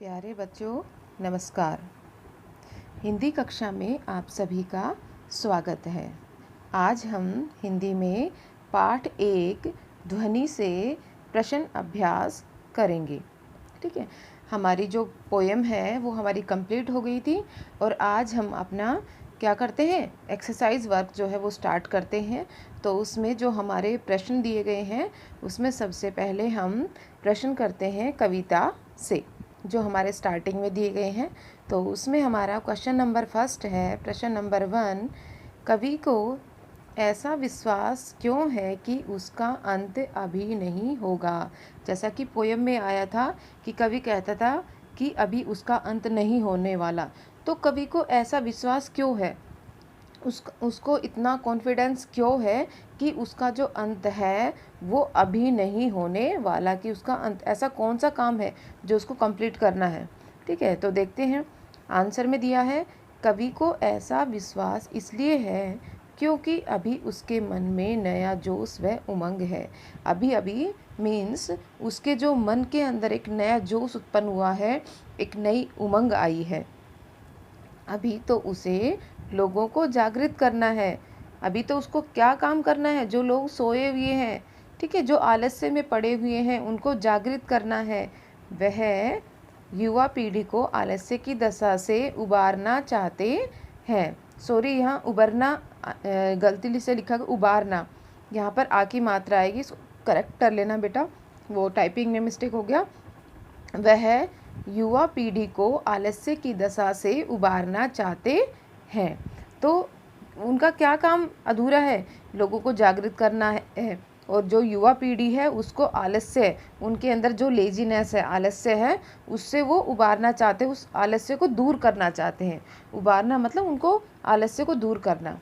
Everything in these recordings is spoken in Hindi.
प्यारे बच्चों, नमस्कार। हिंदी कक्षा में आप सभी का स्वागत है। आज हम हिंदी में पाठ 1 ध्वनि से प्रश्न अभ्यास करेंगे। ठीक है, हमारी जो पोएम है वो हमारी कंप्लीट हो गई थी और आज हम अपना क्या करते हैं, एक्सरसाइज वर्क जो है वो स्टार्ट करते हैं। तो उसमें जो हमारे प्रश्न दिए गए हैं उसमें सबसे पहले हम प्रश्न करते हैं कविता से, जो हमारे स्टार्टिंग में दिए गए हैं। तो उसमें हमारा क्वेश्चन नंबर फर्स्ट है, प्रश्न नंबर 1, कवि को ऐसा विश्वास क्यों है कि उसका अंत अभी नहीं होगा। जैसा कि पोयम में आया था कि कवि कहता था कि अभी उसका अंत नहीं होने वाला, तो कवि को ऐसा विश्वास क्यों है, उसको इतना कॉन्फिडेंस क्यों है कि उसका जो अंत है वो अभी नहीं होने वाला, कि उसका अंत, ऐसा कौन सा काम है जो उसको कंप्लीट करना है। ठीक है, तो देखते हैं। आंसर में दिया है, कवि को ऐसा विश्वास इसलिए है क्योंकि अभी उसके मन में नया जोश व उमंग है। अभी अभी मीन्स उसके जो मन के अंदर एक नया जोश उत्पन्न हुआ है, एक नई उमंग आई है। अभी तो उसे लोगों को जागृत करना है। अभी तो उसको क्या काम करना है, जो लोग सोए हुए हैं, ठीक है, जो आलस्य में पड़े हुए हैं, उनको जागृत करना है। वह युवा पीढ़ी को आलस्य की दशा से उबारना चाहते हैं। सॉरी, यहाँ उबरना गलती से लिखा गया, उबारना, यहाँ पर आ की मात्रा आएगी, इसको करेक्ट कर लेना बेटा, वो टाइपिंग में मिस्टेक हो गया। वह युवा पीढ़ी को आलस्य की दशा से उबारना चाहते हैं। तो उनका क्या काम अधूरा है, लोगों को जागृत करना है। और जो युवा पीढ़ी है उसको आलस्य, उनके अंदर जो लेजीनेस है, आलस्य है, उससे वो उबारना चाहते हैं, उस आलस्य को दूर करना चाहते हैं। उबारना मतलब उनको आलस्य को दूर करना।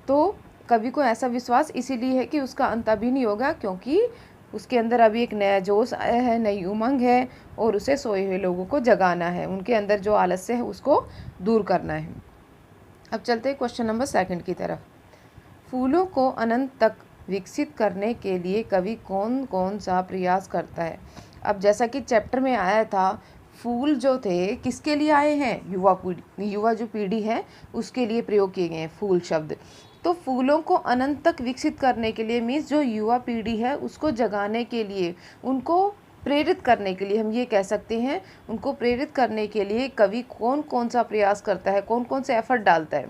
तो कवि को ऐसा विश्वास इसीलिए है कि उसका अंत अभी नहीं होगा, क्योंकि उसके अंदर अभी एक नया जोश आया है, नई उमंग है, और उसे सोए हुए लोगों को जगाना है, उनके अंदर जो आलस्य है उसको दूर करना है। अब चलते हैं क्वेश्चन नंबर 2 की तरफ। फूलों को अनंत तक विकसित करने के लिए कवि कौन कौन सा प्रयास करता है। अब जैसा कि चैप्टर में आया था, फूल जो थे किसके लिए आए हैं, युवा जो पीढ़ी है उसके लिए प्रयोग किए गए हैं फूल शब्द। तो फूलों को अनंत तक विकसित करने के लिए मीन्स जो युवा पीढ़ी है उसको जगाने के लिए, उनको प्रेरित करने के लिए, हम ये कह सकते हैं, उनको प्रेरित करने के लिए कवि कौन कौन सा प्रयास करता है, कौन कौन से एफर्ट डालता है।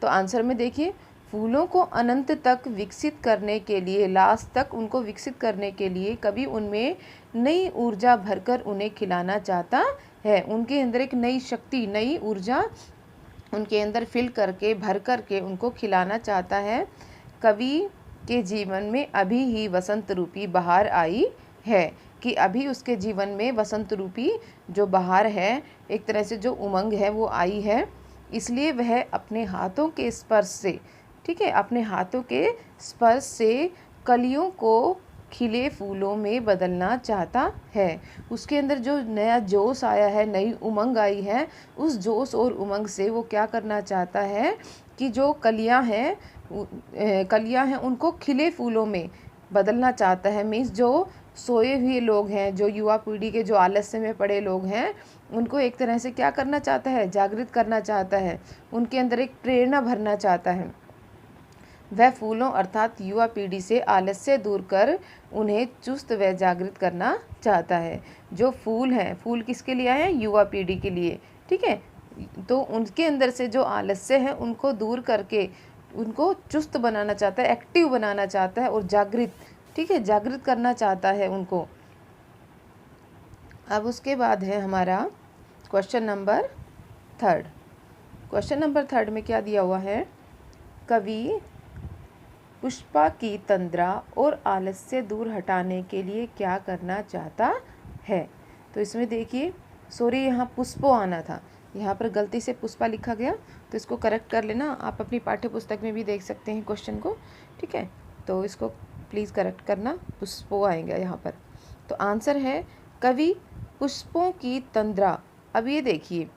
तो आंसर में देखिए, फूलों को अनंत तक विकसित करने के लिए, लास्ट तक उनको विकसित करने के लिए कवि उनमें नई ऊर्जा भरकर उन्हें खिलाना चाहता है। उनके अंदर एक नई शक्ति, नई ऊर्जा उनके अंदर फिल करके, भर करके उनको खिलाना चाहता है। कवि के जीवन में अभी ही वसंत रूपी बहार आई है, कि अभी उसके जीवन में वसंत रूपी जो बहार है, एक तरह से जो उमंग है वो आई है। इसलिए वह अपने हाथों के स्पर्श से, ठीक है, अपने हाथों के स्पर्श से कलियों को खिले फूलों में बदलना चाहता है। उसके अंदर जो नया जोश आया है, नई उमंग आई है, उस जोश और उमंग से वो क्या करना चाहता है कि जो कलियां हैं उनको खिले फूलों में बदलना चाहता है। मीन्स जो सोए हुए लोग हैं, जो युवा पीढ़ी के जो आलस्य में पड़े लोग हैं, उनको एक तरह से क्या करना चाहता है, जागृत करना चाहता है, उनके अंदर एक प्रेरणा भरना चाहता है। वह फूलों अर्थात युवा पीढ़ी से आलस्य दूर कर उन्हें चुस्त व जागृत करना चाहता है। जो फूल हैं, फूल किसके लिए आए हैं, युवा पीढ़ी के लिए, ठीक है। तो उनके अंदर से जो आलस्य है उनको दूर करके उनको चुस्त बनाना चाहता है, एक्टिव बनाना चाहता है, और जागृत, ठीक है, जागृत करना चाहता है उनको। अब उसके बाद है हमारा क्वेश्चन नंबर 3। क्वेश्चन नंबर 3 में क्या दिया हुआ है, कवि पुष्पा की तंद्रा और आलस्य दूर हटाने के लिए क्या करना चाहता है। तो इसमें देखिए, सॉरी, यहाँ पुष्पो आना था, यहाँ पर गलती से पुष्पा लिखा गया, तो इसको करेक्ट कर लेना। आप अपनी पाठ्य पुस्तक में भी देख सकते हैं क्वेश्चन को, ठीक है, तो इसको प्लीज़ करेक्ट करना, पुष्पो आएगा यहाँ पर। तो आंसर है, कवि पुष्पों की तंद्रा। अब ये देखिए,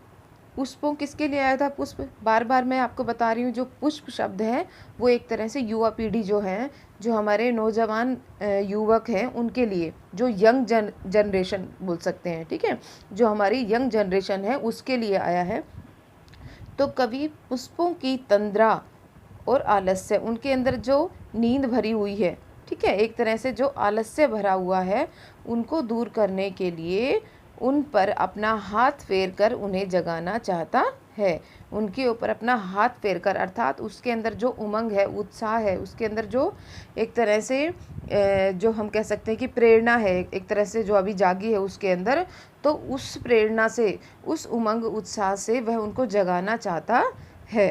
पुष्पों किसके लिए आया था? पुष्प, बार बार मैं आपको बता रही हूँ, जो पुष्प शब्द है वो एक तरह से युवा पीढ़ी जो है, जो हमारे नौजवान युवक हैं उनके लिए, जो यंग जनरेशन बोल सकते हैं, ठीक है, जो हमारी यंग जनरेशन है उसके लिए आया है। तो कवि पुष्पों की तंद्रा और आलस्य, उनके अंदर जो नींद भरी हुई है, ठीक है, एक तरह से जो आलस्य भरा हुआ है, उनको दूर करने के लिए उन पर अपना हाथ फेर कर उन्हें जगाना चाहता है। उनके ऊपर अपना हाथ फेर कर, अर्थात उसके अंदर जो उमंग है, उत्साह है, उसके अंदर जो एक तरह से जो हम कह सकते हैं कि प्रेरणा है एक तरह से जो अभी जागी है उसके अंदर, तो उस प्रेरणा से, उस उमंग उत्साह से वह उनको जगाना चाहता है।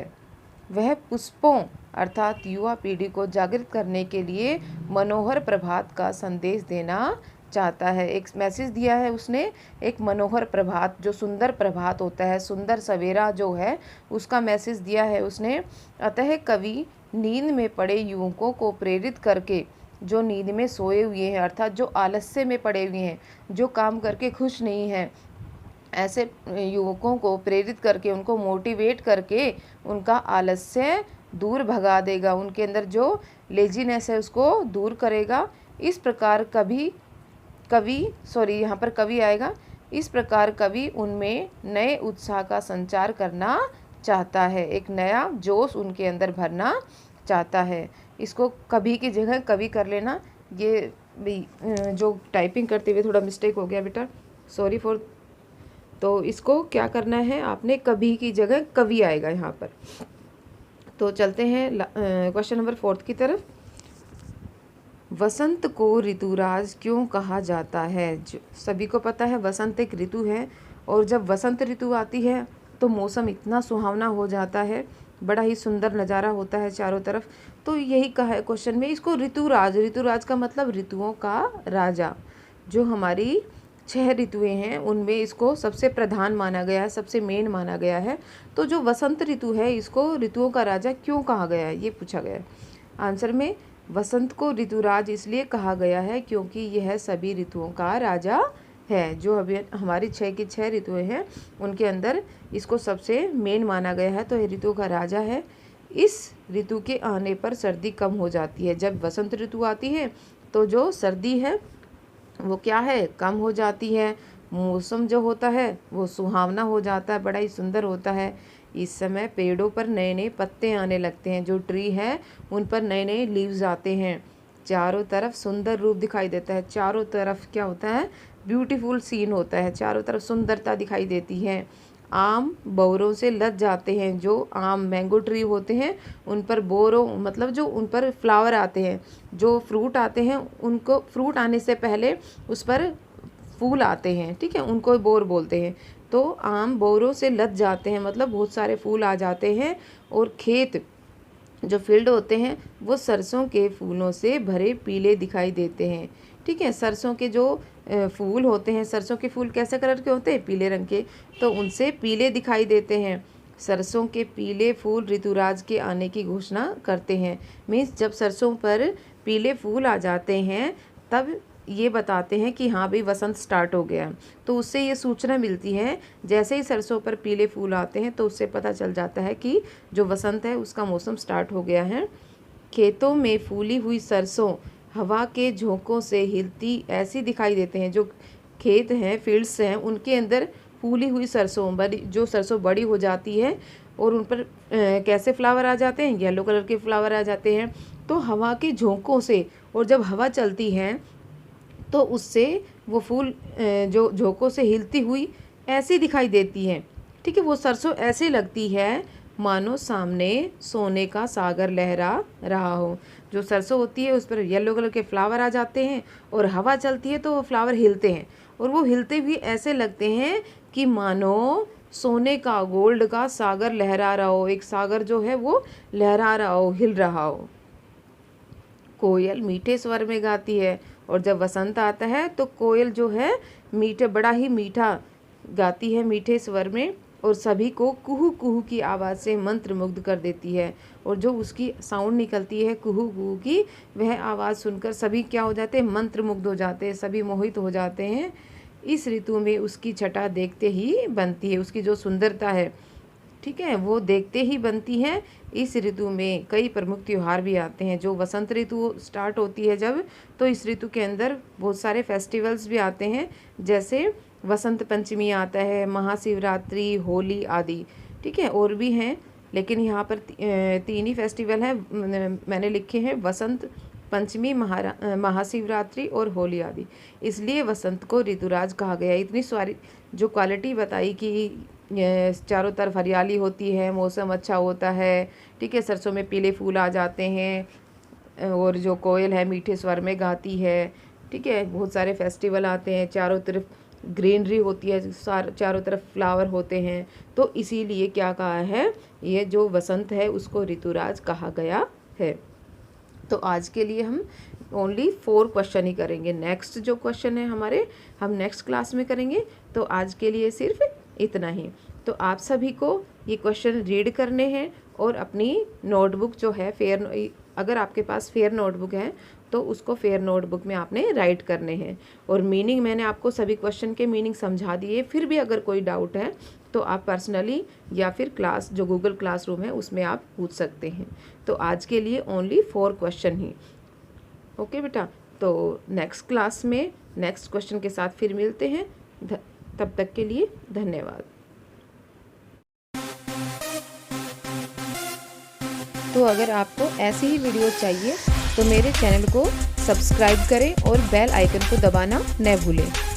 वह पुष्पों अर्थात युवा पीढ़ी को जागृत करने के लिए मनोहर प्रभात का संदेश देना चाहता है। एक मैसेज दिया है उसने, एक मनोहर प्रभात, जो सुंदर प्रभात होता है, सुंदर सवेरा जो है, उसका मैसेज दिया है उसने। अतः कवि नींद में पड़े युवकों को प्रेरित करके, जो नींद में सोए हुए हैं, अर्थात जो आलस्य में पड़े हुए हैं, जो काम करके खुश नहीं हैं, ऐसे युवकों को प्रेरित करके, उनको मोटिवेट करके उनका आलस्य दूर भगा देगा, उनके अंदर जो लेजीनेस है उसको दूर करेगा। इस प्रकार यहाँ पर कवि आएगा। इस प्रकार कवि उनमें नए उत्साह का संचार करना चाहता है, एक नया जोश उनके अंदर भरना चाहता है। इसको कभी की जगह कवि कर लेना। ये जो टाइपिंग करते हुए थोड़ा मिस्टेक हो गया बेटा, सॉरी फॉर। तो इसको क्या करना है आपने, कभी की जगह कवि आएगा यहाँ पर। तो चलते हैं क्वेश्चन नंबर 4 की तरफ। वसंत को ऋतुराज क्यों कहा जाता है? जो सभी को पता है वसंत एक ऋतु है, और जब वसंत ऋतु आती है तो मौसम इतना सुहावना हो जाता है, बड़ा ही सुंदर नज़ारा होता है चारों तरफ। तो यही कहा है क्वेश्चन में इसको ऋतुराज। ऋतुराज का मतलब ऋतुओं का राजा। जो हमारी 6 ऋतुएं हैं उनमें इसको सबसे प्रधान माना गया है, सबसे मेन माना गया है। तो जो वसंत ऋतु है इसको ऋतुओं का राजा क्यों कहा गया है, ये पूछा गया है। आंसर में वसंत को ऋतुराज इसलिए कहा गया है क्योंकि यह सभी ऋतुओं का राजा है। जो अभी हमारी 6 की 6 ऋतुएं हैं उनके अंदर इसको सबसे मेन माना गया है, तो ये ऋतुओं का राजा है। इस ऋतु के आने पर सर्दी कम हो जाती है। जब वसंत ऋतु आती है तो जो सर्दी है वो क्या है, कम हो जाती है। मौसम जो होता है वो सुहावना हो जाता है, बड़ा ही सुंदर होता है। इस समय पेड़ों पर नए नए पत्ते आने लगते हैं, जो ट्री है उन पर नए नए लीव्स आते हैं। चारों तरफ सुंदर रूप दिखाई देता है। चारों तरफ क्या होता है, ब्यूटीफुल सीन होता है, चारों तरफ सुंदरता दिखाई देती है। आम बोरों से लद जाते हैं। जो आम मैंगो ट्री होते हैं उन पर बोरों मतलब जो उन पर फ्लावर आते हैं, जो फ्रूट आते हैं, उनको फ्रूट आने से पहले उस पर फूल आते हैं, ठीक है, उनको बोर बोलते हैं। तो आम बोरों से लद जाते हैं मतलब बहुत सारे फूल आ जाते हैं। और खेत जो फील्ड होते हैं वो सरसों के फूलों से भरे पीले दिखाई देते हैं, ठीक है। सरसों के जो फूल होते हैं, सरसों के फूल कैसे कलर के होते हैं, पीले रंग के, तो उनसे पीले दिखाई देते हैं। सरसों के पीले फूल ऋतुराज के आने की घोषणा करते हैं। मीन्स जब सरसों पर पीले फूल आ जाते हैं तब ये बताते हैं कि हाँ भाई वसंत स्टार्ट हो गया। तो उससे ये सूचना मिलती है, जैसे ही सरसों पर पीले फूल आते हैं तो उससे पता चल जाता है कि जो वसंत है उसका मौसम स्टार्ट हो गया है। खेतों में फूली हुई सरसों हवा के झोंकों से हिलती ऐसी दिखाई देते हैं। जो खेत हैं, फील्ड्स हैं, उनके अंदर फूली हुई सरसों, जो सरसों बड़ी हो जाती है और उन पर कैसे फ्लावर आ जाते हैं, येलो कलर के फ्लावर आ जाते हैं। तो हवा के झोंकों से, और जब हवा चलती है तो उससे वो फूल जो झोंकों से हिलती हुई ऐसी दिखाई देती है, ठीक है। वो सरसों ऐसे लगती है मानो सामने सोने का सागर लहरा रहा हो। जो सरसों होती है उस पर येलो कलर के फ्लावर आ जाते हैं और हवा चलती है तो वो फ्लावर हिलते हैं, और वो हिलते भी ऐसे लगते हैं कि मानो सोने का, गोल्ड का सागर लहरा रहा हो। एक सागर जो है वो लहरा रहा हो, हिल रहा हो। कोयल मीठे स्वर में गाती है, और जब वसंत आता है तो कोयल जो है बड़ा ही मीठा गाती है, मीठे स्वर में, और सभी को कुहू कुहू की आवाज़ से मंत्रमुग्ध कर देती है। और जो उसकी साउंड निकलती है कुहू कुहू की, वह आवाज़ सुनकर सभी क्या हो जाते हैं, मंत्रमुग्ध हो जाते हैं, सभी मोहित हो जाते हैं। इस ऋतु में उसकी छटा देखते ही बनती है, उसकी जो सुंदरता है, ठीक है, वो देखते ही बनती है। इस ऋतु में कई प्रमुख त्यौहार भी आते हैं। जो वसंत ऋतु स्टार्ट होती है जब, तो इस ऋतु के अंदर बहुत सारे फेस्टिवल्स भी आते हैं, जैसे वसंत पंचमी आता है, महाशिवरात्रि, होली आदि, ठीक है, और भी हैं, लेकिन यहाँ पर 3 ही फेस्टिवल हैं मैंने लिखे हैं, वसंत पंचमी, महाशिवरात्रि और होली आदि। इसलिए वसंत को ऋतुराज कहा गया। इतनी सारी जो क्वालिटी बताई कि चारों तरफ हरियाली होती है, मौसम अच्छा होता है, ठीक है, सरसों में पीले फूल आ जाते हैं, और जो कोयल है मीठे स्वर में गाती है, ठीक है, बहुत सारे फेस्टिवल आते हैं, चारों तरफ ग्रीनरी होती है, चारों तरफ फ्लावर होते हैं, तो इसीलिए क्या कहा है, ये जो वसंत है उसको ऋतुराज कहा गया है। तो आज के लिए हम ओनली 4 क्वेश्चन ही करेंगे। नेक्स्ट जो क्वेश्चन है हमारे, हम नेक्स्ट क्लास में करेंगे। तो आज के लिए सिर्फ इतना ही। तो आप सभी को ये क्वेश्चन रीड करने हैं और अपनी नोटबुक जो है अगर आपके पास फेयर नोटबुक है तो उसको फेयर नोटबुक में आपने राइट करने हैं। और मीनिंग मैंने आपको सभी क्वेश्चन के मीनिंग समझा दिए। फिर भी अगर कोई डाउट है तो आप पर्सनली या फिर क्लास जो गूगल क्लासरूम है उसमें आप पूछ सकते हैं। तो आज के लिए ओनली 4 क्वेश्चन ही। ओके बेटा, तो नेक्स्ट क्लास में नेक्स्ट क्वेश्चन के साथ फिर मिलते हैं। तब तक के लिए धन्यवाद। तो अगर आपको ऐसी ही वीडियो चाहिए तो मेरे चैनल को सब्सक्राइब करें और बेल आइकन को दबाना न भूलें।